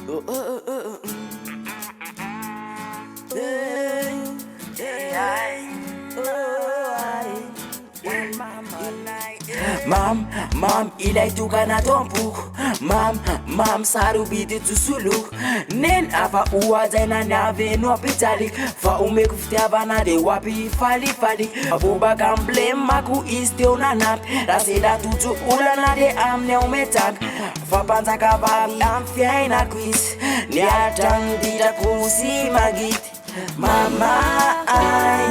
Oh, oh, oh, oh, oh. Hey, hey, hey. Mam, ilay tukana tompo. Mam, sarubidi tusuluk. Nen afa uwazaina nyavenu apitalik. Fa umeku fitiavana de wapi fali. Abuba kamble maku isteo nanap. Raseda tutu ulana de amne umetak. Fa panza kabab amfiaina quiz. Niatang dita kusi magit. Mama,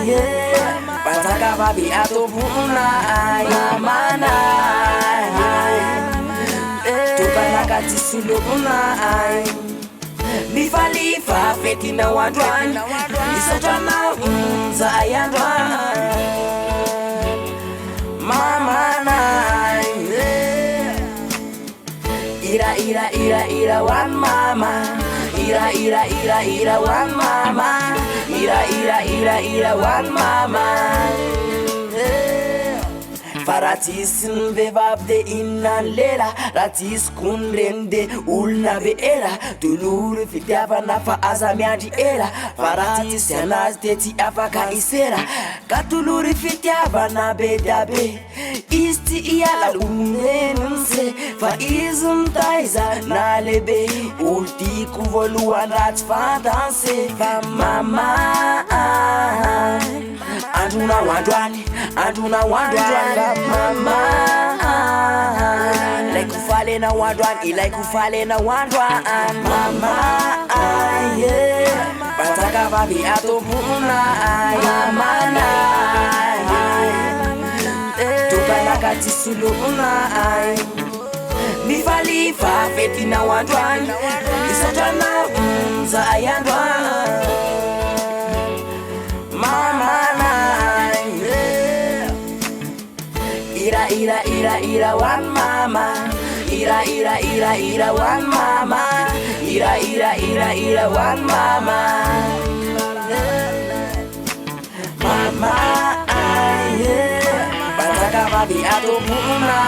yeah. Pataka babi atopuna mana tukana kati suluna Lifa feti na wadwan Isatana zayandwan Mama na Ira wan mama Ira wan mama Ira wan mama Faratis vevabde innan lela Ratis kunrende ulna veera Tulur fitiava nafa azamiadi era Faratis yanas teti afaka isera Katulur fitiava na bedabe Isti iyala unenunse Fa izum taiza na lebe Ulti kuvoluan rat fandanse Fa mama Anduna wadwani mama Like ufale na wadwan Like ufale na wadwan Mama yeah Pataka babi atopuna Yamana Tukana kati suluna Lifa feti na wadwan Isatana zayandwan Mama Ira wan mama Ira wan mama Ira wan mama Mama yeah Pataka babi atopuna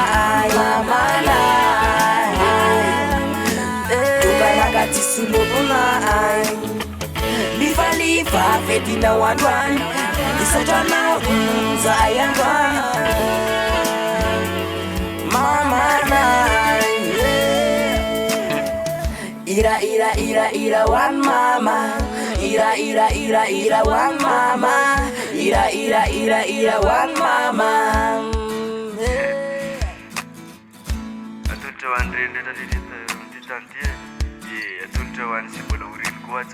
Yamana Tukana kati suluna Lifa feti na wadwan Isatana zayandwan Mama na Ira wan mama Ira wan mama Ira wan mama Atuncawan rende tadi ditanti ya atuncawan si bola urin kuat